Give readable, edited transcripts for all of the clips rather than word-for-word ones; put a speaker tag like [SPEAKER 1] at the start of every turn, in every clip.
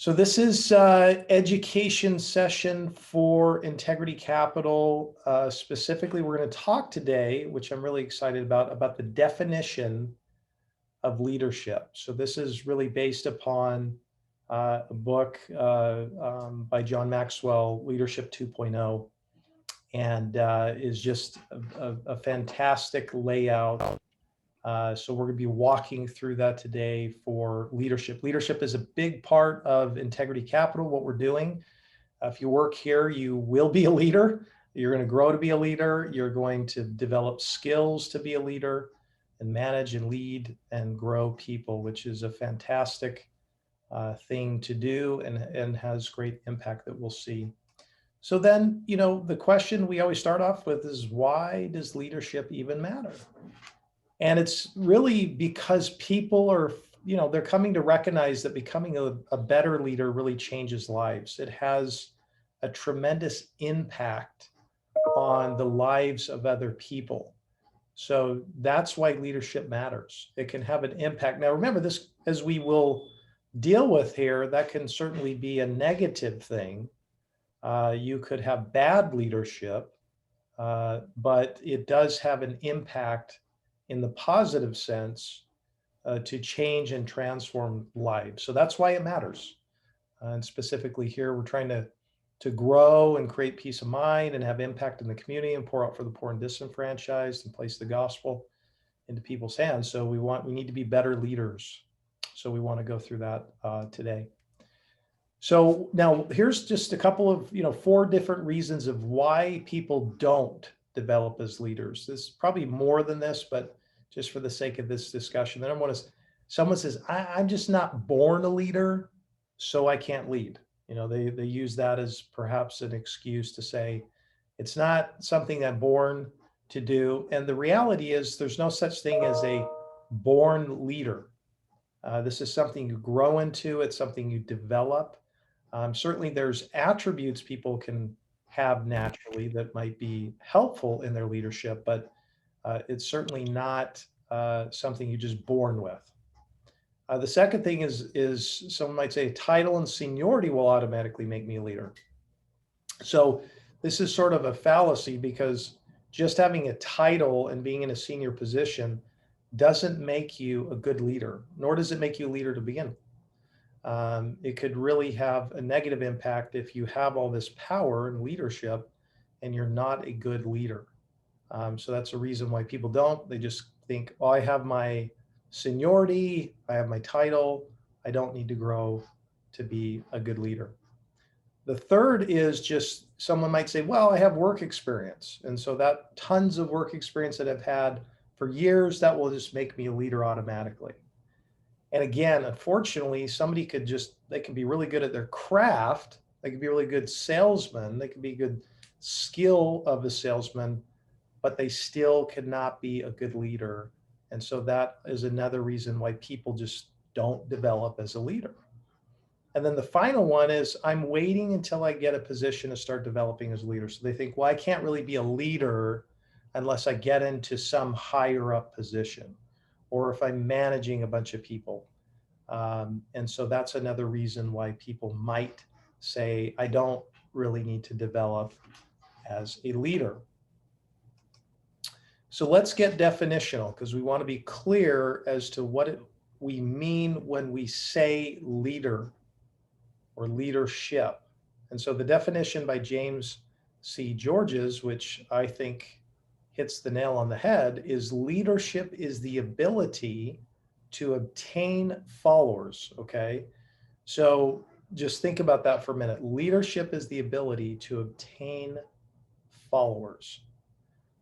[SPEAKER 1] So this is education session for Integrity Capital. Specifically, we're going to talk today, which I'm really excited about the definition of leadership. So this is really based upon a book by John Maxwell, Leadership 2.0, and is just a fantastic layout. So we're going to be walking through that today for leadership. Leadership is a big part of Integrity Capital, what we're doing. If you work here, you will be a leader. You're going to grow to be a leader. You're going to develop skills to be a leader and manage and lead and grow people, which is a fantastic thing to do and has great impact that we'll see. So then, the question we always start off with is, why does leadership even matter? And it's really because people are, they're coming to recognize that becoming a better leader really changes lives. It has a tremendous impact on the lives of other people. So that's why leadership matters. It can have an impact. Now, remember this, as we will deal with here, that can certainly be a negative thing. You could have bad leadership, but it does have an impact in the positive sense to change and transform lives. So that's why it matters. And specifically here, we're trying to grow and create peace of mind and have impact in the community and pour out for the poor and disenfranchised and place the gospel into people's hands. So we need to be better leaders. So we want to go through that today. So now here's just a couple of, 4 different reasons of why people don't develop as leaders. There's probably more than this, but just for the sake of this discussion, then I want to, someone says, I'm just not born a leader, so I can't lead. They use that as perhaps an excuse to say, it's not something I'm born to do. And the reality is there's no such thing as a born leader. This is something you grow into. It's something you develop. Certainly there's attributes people can have naturally that might be helpful in their leadership, but it's certainly not something you're just born with. The second thing is someone might say title and seniority will automatically make me a leader. So this is sort of a fallacy, because just having a title and being in a senior position doesn't make you a good leader, nor does it make you a leader to begin with. It could really have a negative impact if you have all this power and leadership and you're not a good leader. So that's a reason why people don't. They just think, oh, I have my seniority, I have my title, I don't need to grow to be a good leader. The third is just someone might say, well, I have work experience. And so that tons of work experience that I've had for years, that will just make me a leader automatically. And again, unfortunately, somebody they can be really good at their craft. They can be really good salesmen. They can be good skill of a salesman, but they still cannot be a good leader. And so that is another reason why people just don't develop as a leader. And then the final one is, I'm waiting until I get a position to start developing as a leader. So they think, well, I can't really be a leader unless I get into some higher up position, or if I'm managing a bunch of people. And so that's another reason why people might say, I don't really need to develop as a leader. So let's get definitional, because we want to be clear as to what we mean when we say leader or leadership. And so the definition by James C. Georges, which I think hits the nail on the head, is leadership is the ability to obtain followers. Okay. So just think about that for a minute. Leadership is the ability to obtain followers.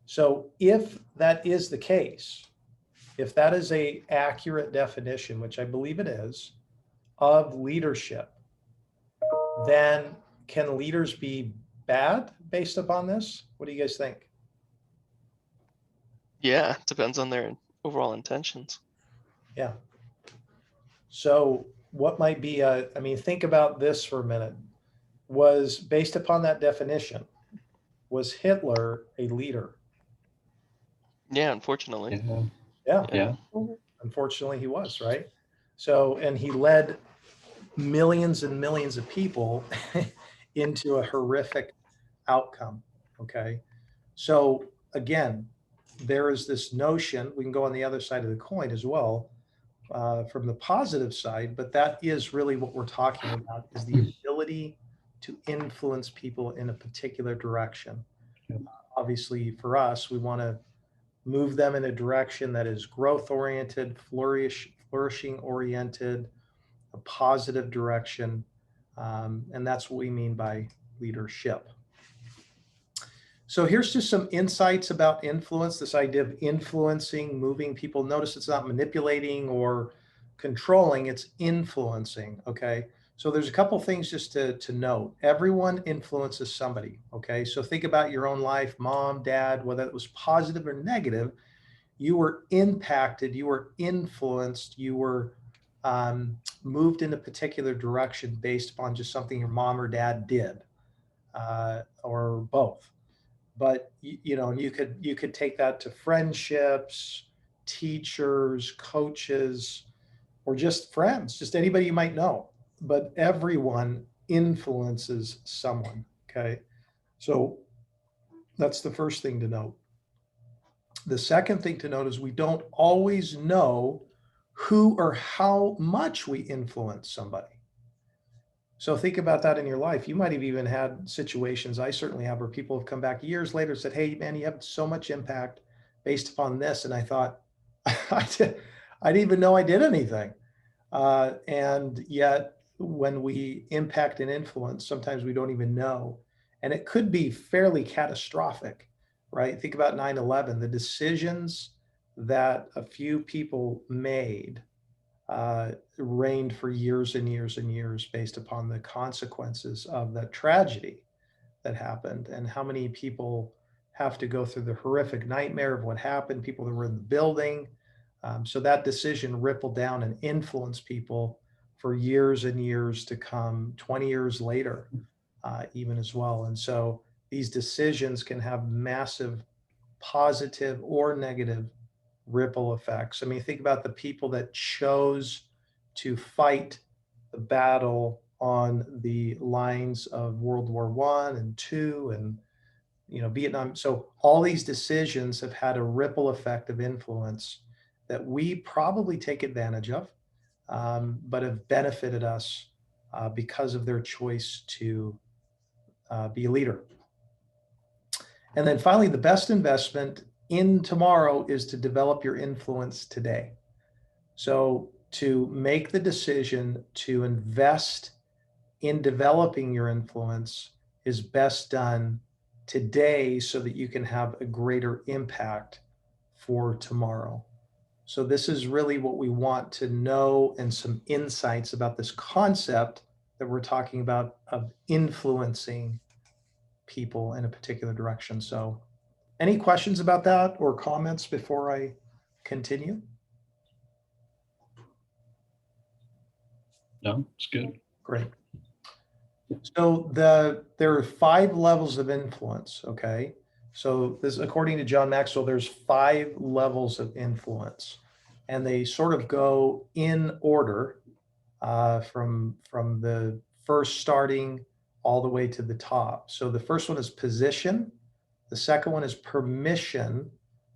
[SPEAKER 1] So if that is the case, if that is an accurate definition, which I believe it is, of leadership, then can leaders be bad based upon this? What do you guys think?
[SPEAKER 2] Yeah, it depends on their overall intentions.
[SPEAKER 1] Yeah. So what might be think about this for a minute. Was based upon that definition, was Hitler a leader?
[SPEAKER 2] Yeah, unfortunately.
[SPEAKER 1] Yeah.
[SPEAKER 3] Yeah.
[SPEAKER 1] Unfortunately he was, right? So, and he led millions and millions of people into a horrific outcome. Okay. So again, there is this notion, we can go on the other side of the coin as well, from the positive side, but that is really what we're talking about, is the ability to influence people in a particular direction.
[SPEAKER 3] Yep.
[SPEAKER 1] Obviously, for us, we want to move them in a direction that is growth oriented, flourishing oriented, a positive direction. And that's what we mean by leadership. So here's just some insights about influence, this idea of influencing, moving people. Notice it's not manipulating or controlling, it's influencing, okay? So there's a couple things just to note. Everyone influences somebody, okay? So think about your own life, mom, dad, whether it was positive or negative, you were impacted, you were influenced, you were moved in a particular direction based upon just something your mom or dad did, or both. But you know, you could take that to friendships, teachers, coaches, or just friends, just anybody you might know. But everyone influences someone. Okay, so that's the first thing to note. The second thing to note is we don't always know who or how much we influence somebody. So think about that in your life. You might have even had situations, I certainly have, where people have come back years later and said, "Hey, man, you have so much impact based upon this." And I thought, I didn't even know I did anything. And yet, when we impact and influence, sometimes we don't even know. And it could be fairly catastrophic, right? Think about 9/11, the decisions that a few people made reigned for years and years and years based upon the consequences of that tragedy that happened, and how many people have to go through the horrific nightmare of what happened, people that were in the building. So that decision rippled down and influenced people for years and years to come, 20 years later, even as well. And so these decisions can have massive positive or negative ripple effects. I mean, think about the people that chose to fight the battle on the lines of World War One and Two, and Vietnam. So all these decisions have had a ripple effect of influence that we probably take advantage of, but have benefited us because of their choice to be a leader. And then finally, the best investment in tomorrow is to develop your influence today. So to make the decision to invest in developing your influence is best done today so that you can have a greater impact for tomorrow. So this is really what we want to know, and some insights about this concept that we're talking about of influencing people in a particular direction. So any questions about that or comments before I continue?
[SPEAKER 3] No, it's good.
[SPEAKER 1] Great. So there are 5 levels of influence, okay? So this, according to John Maxwell, there's 5 levels of influence, and they sort of go in order, from the first starting all the way to the top. So the first one is position, the second one is permission,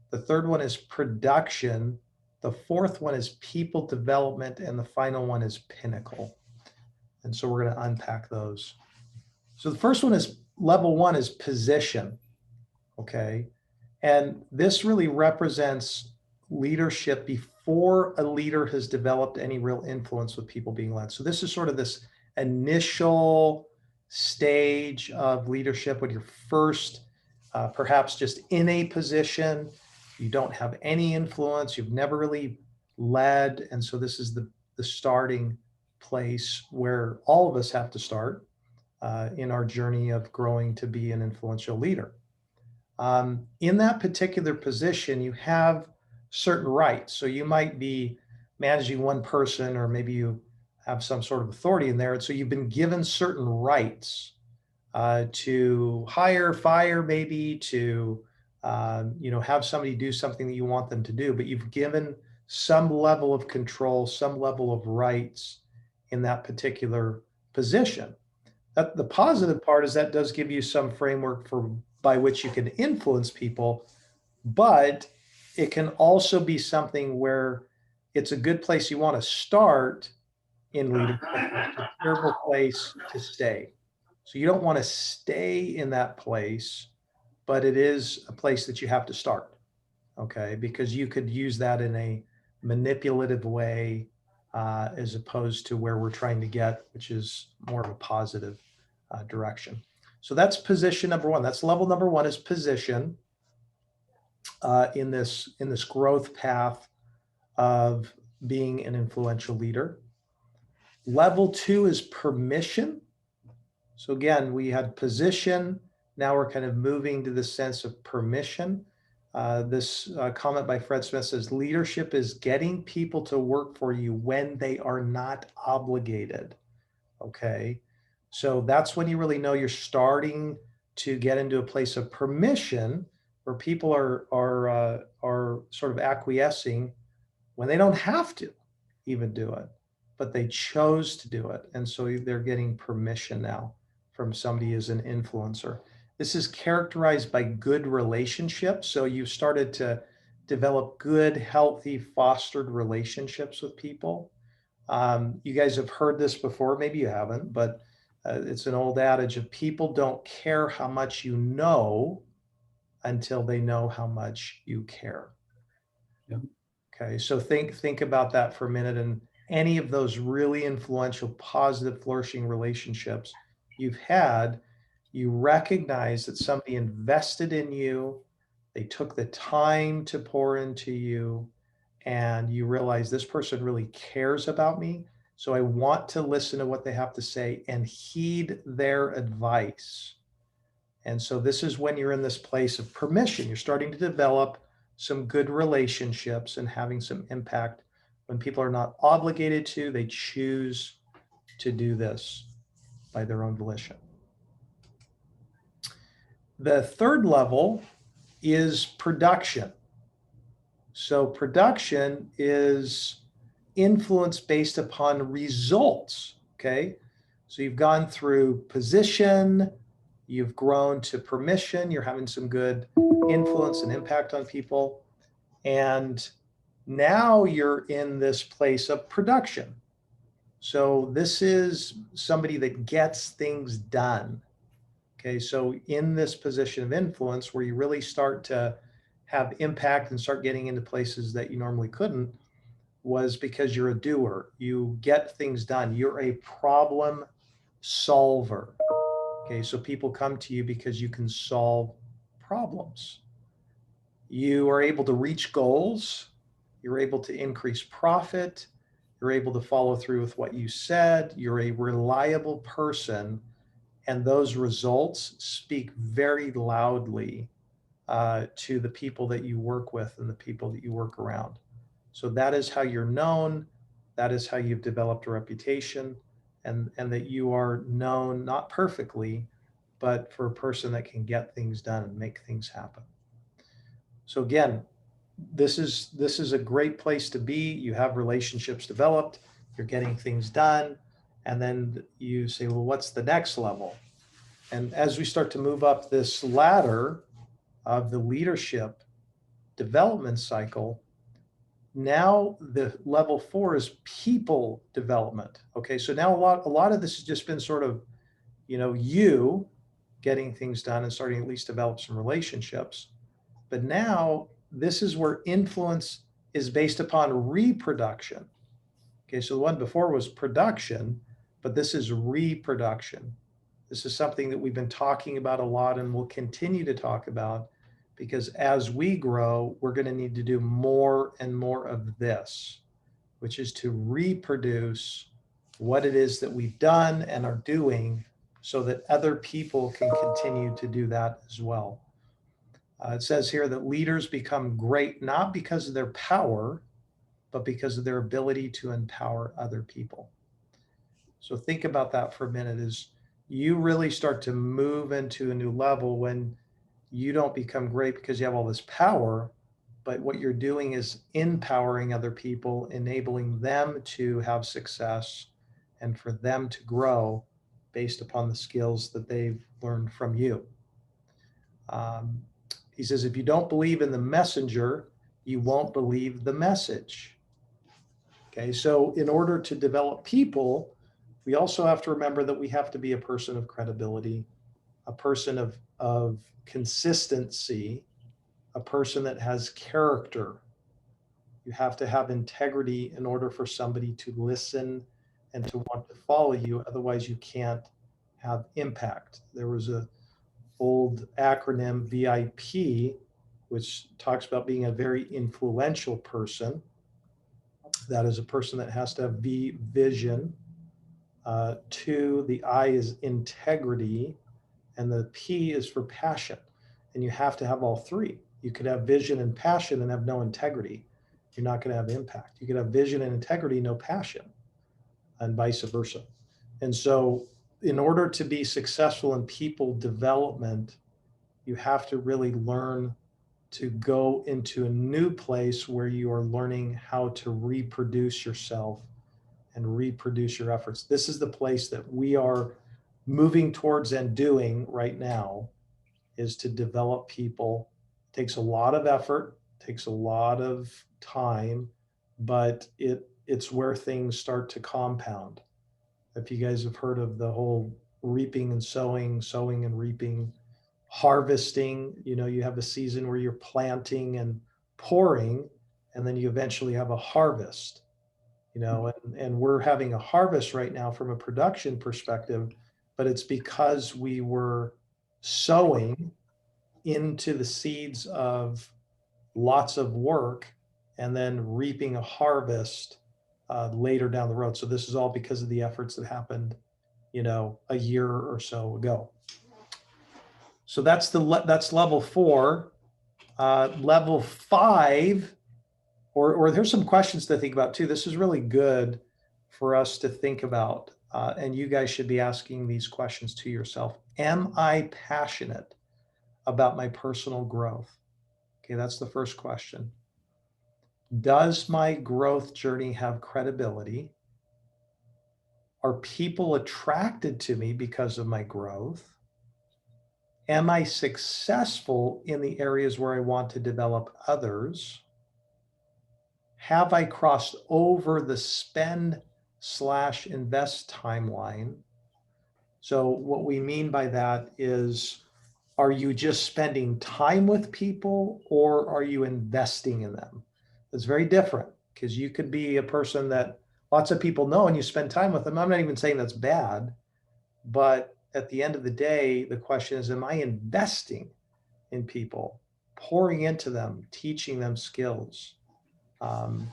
[SPEAKER 1] the third one is production, the fourth one is people development, and the final one is pinnacle. And so we're going to unpack those. So the first one is level 1 is position. Okay. And this really represents leadership before a leader has developed any real influence with people being led. So this is sort of this initial stage of leadership when you're first, perhaps just in a position, you don't have any influence, you've never really led. And so this is the starting place where all of us have to start in our journey of growing to be an influential leader. In that particular position, you have certain rights. So you might be managing one person, or maybe you have some sort of authority in there. And so you've been given certain rights to hire, fire, maybe to, have somebody do something that you want them to do, but you've given some level of control, some level of rights in that particular position. The positive part is that does give you some framework for by which you can influence people, but it can also be something where it's a good place you want to start in leadership. It's a terrible place to stay. So you don't want to stay in that place, but it is a place that you have to start. Okay, because you could use that in a manipulative way as opposed to where we're trying to get, which is more of a positive direction. So that's position number one. That's level number one, is position in this growth path of being an influential leader. Level two is permission. So again, we had position. Now we're kind of moving to the sense of permission. This comment by Fred Smith says, leadership is getting people to work for you when they are not obligated. Okay. So that's when you really know you're starting to get into a place of permission where people are sort of acquiescing when they don't have to even do it, but they chose to do it. And so they're getting permission now from somebody as an influencer. This is characterized by good relationships. So you've started to develop good, healthy, fostered relationships with people. You guys have heard this before, maybe you haven't, but it's an old adage of people don't care how much you know until they know how much you care.
[SPEAKER 3] Yeah.
[SPEAKER 1] Okay, so think about that for a minute, and any of those really influential, positive, flourishing relationships you've had, you recognize that somebody invested in you, they took the time to pour into you, and you realize this person really cares about me. So I want to listen to what they have to say and heed their advice. And so this is when you're in this place of permission. You're starting to develop some good relationships and having some impact. When people are not obligated to, they choose to do this by their own volition. The third level is production. So production is influence based upon results. Okay. So you've gone through position, you've grown to permission, you're having some good influence and impact on people. And now you're in this place of production. So this is somebody that gets things done. Okay, so in this position of influence where you really start to have impact and start getting into places that you normally couldn't, was because you're a doer. You get things done. You're a problem solver. Okay, so people come to you because you can solve problems. You are able to reach goals. You're able to increase profit. You're able to follow through with what you said. You're a reliable person. And those results speak very loudly to the people that you work with and the people that you work around. So that is how you're known. That is how you've developed a reputation, and that you are known not perfectly, but for a person that can get things done and make things happen. So again, this is a great place to be. You have relationships developed, you're getting things done, and then you say, well, what's the next level? And as we start to move up this ladder of the leadership development cycle, now the level 4 is people development. Okay, so now a lot of this has just been sort of, you getting things done and starting to at least develop some relationships. But now this is where influence is based upon reproduction. Okay, so the one before was production, but this is reproduction. This is something that we've been talking about a lot and will continue to talk about, because as we grow, we're going to need to do more and more of this, which is to reproduce what it is that we've done and are doing so that other people can continue to do that as well. It says here that leaders become great not because of their power, but because of their ability to empower other people. So think about that for a minute. Is you really start to move into a new level when you don't become great because you have all this power, but what you're doing is empowering other people, enabling them to have success and for them to grow based upon the skills that they've learned from you. Um, he says, if you don't believe in the messenger, you won't believe the message. Okay, so in order to develop people, we also have to remember that we have to be a person of credibility, a person of consistency, a person that has character. You have to have integrity in order for somebody to listen and to want to follow you. Otherwise, you can't have impact. There was a old acronym VIP, which talks about being a very influential person. That is a person that has to have vision. Two, the I is integrity, and the P is for passion. And you have to have all three. You could have vision and passion and have no integrity. You're not going to have impact. You could have vision and integrity, no passion, and vice versa. And so, in order to be successful in people development, you have to really learn to go into a new place where you are learning how to reproduce yourself and reproduce your efforts. This is the place that we are moving towards and doing right now, is to develop people. It takes a lot of effort, takes a lot of time, but it's where things start to compound. If you guys have heard of the whole reaping and sowing, sowing and reaping, harvesting, you have a season where you're planting and pouring, and then you eventually have a harvest, and we're having a harvest right now from a production perspective, but it's because we were sowing into the seeds of lots of work and then reaping a harvest later down the road. So this is all because of the efforts that happened, a year or so ago. So that's level 4. Level 5, or there's some questions to think about too. This is really good for us to think about, and you guys should be asking these questions to yourself. Am I passionate about my personal growth? Okay, that's the first question. Does my growth journey have credibility? Are people attracted to me because of my growth? Am I successful in the areas where I want to develop others? Have I crossed over the spend/invest timeline? So what we mean by that is, are you just spending time with people or are you investing in them? It's very different, because you could be a person that lots of people know and you spend time with them. I'm not even saying that's bad, but at the end of the day, the question is, am I investing in people, pouring into them, teaching them skills? And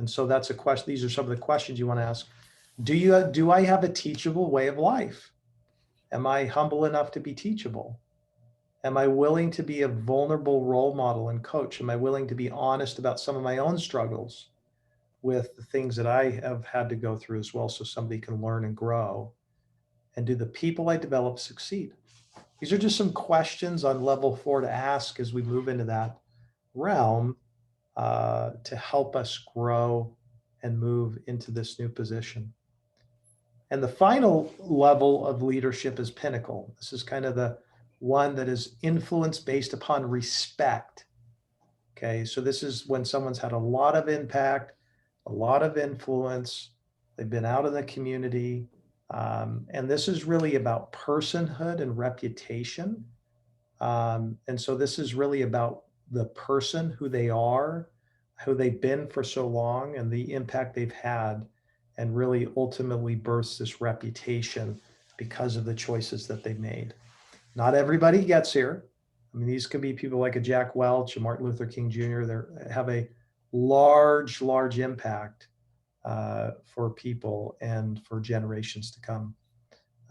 [SPEAKER 1] so that's a question. These are some of the questions you want to ask. Do I have a teachable way of life? Am I humble enough to be teachable? Am I willing to be a vulnerable role model and coach? Am I willing to be honest about some of my own struggles with the things that I have had to go through as well, so somebody can learn and grow? And do the people I develop succeed? These are just some questions on level 4 to ask as we move into that realm, to help us grow and move into this new position. And the final level of leadership is Pinnacle. This is kind of the one that is influence based upon respect. Okay, so this is when someone's had a lot of impact, a lot of influence, they've been out in the community, and this is really about personhood and reputation. And so this is really about the person, who they are, who they've been for so long, and the impact they've had, and really ultimately births this reputation because of the choices that they've made. Not everybody gets here. I mean, these could be people like a Jack Welch, a Martin Luther King Jr. They have a large, large impact for people and for generations to come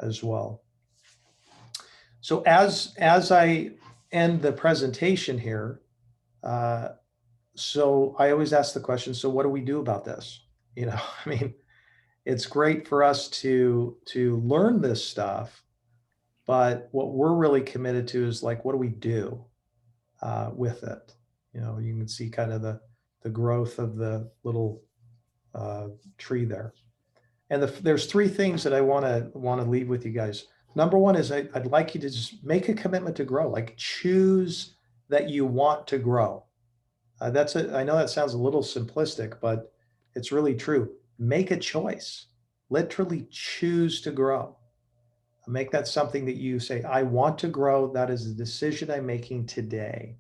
[SPEAKER 1] as well. So as I end the presentation here, so I always ask the question, so what do we do about this? I mean, it's great for us to learn this stuff, but what we're really committed to is, like, what do we do with it? You can see kind of the growth of the little tree there. And there's three things that I want to leave with you guys. Number one is I'd like you to just make a commitment to grow, like choose that you want to grow. I know that sounds a little simplistic, but it's really true. Make a choice, literally choose to grow. Make that something that you say, I want to grow. That is a decision I'm making today.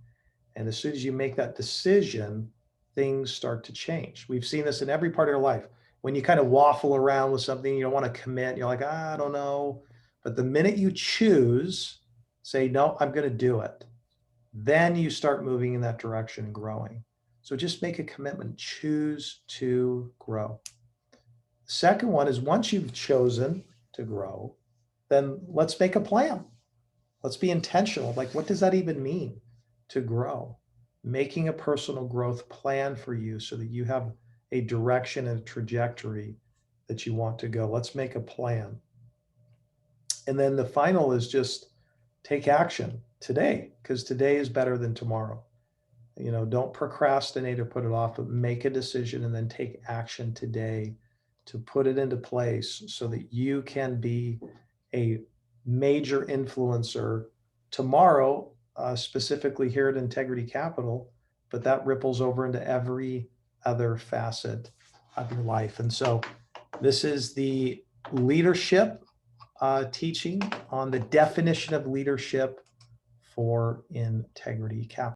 [SPEAKER 1] And as soon as you make that decision, things start to change. We've seen this in every part of your life. When you kind of waffle around with something, you don't want to commit, you're like, I don't know. But the minute you choose, say, no, I'm going to do it, then you start moving in that direction and growing. So just make a commitment, choose to grow. The second one is once you've chosen to grow, then let's make a plan. Let's be intentional. Like, what does that even mean to grow? Making a personal growth plan for you so that you have a direction and a trajectory that you want to go. Let's make a plan. And then the final is just take action today, because today is better than tomorrow. Don't procrastinate or put it off, but make a decision and then take action today to put it into place so that you can be a major influencer tomorrow, specifically here at Integrity Capital, but that ripples over into every other facet of your life. And so this is the leadership teaching on the definition of leadership for Integrity Capital.